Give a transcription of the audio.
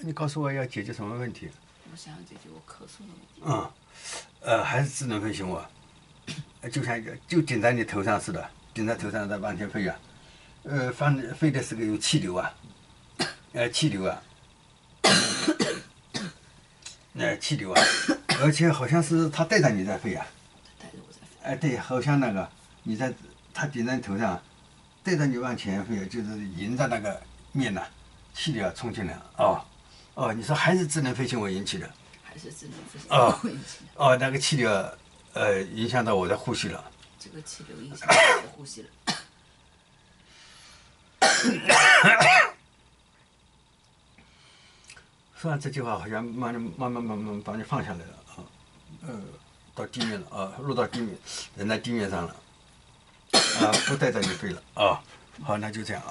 你告诉我要解决什么问题？我想要解决我咳嗽的问题。还是智能飞行我，就顶在你头上似的，顶在头上在往前飞啊。飞的是个有气流啊，气流啊，气流啊，而且好像是它带着你在飞啊。它带着我在飞。对，好像那个它顶在你头上，带着你往前飞，就是迎着那个面呐，气流冲进来。你说还是智能飞行我引起的？还是智能飞行我引起的？那个气流影响到我的呼吸了。这个气流影响到我的呼吸了。说完这句话，好像慢慢把你放下来了到地面了落到地面，人在地面上了不带着你飞了好，那就这样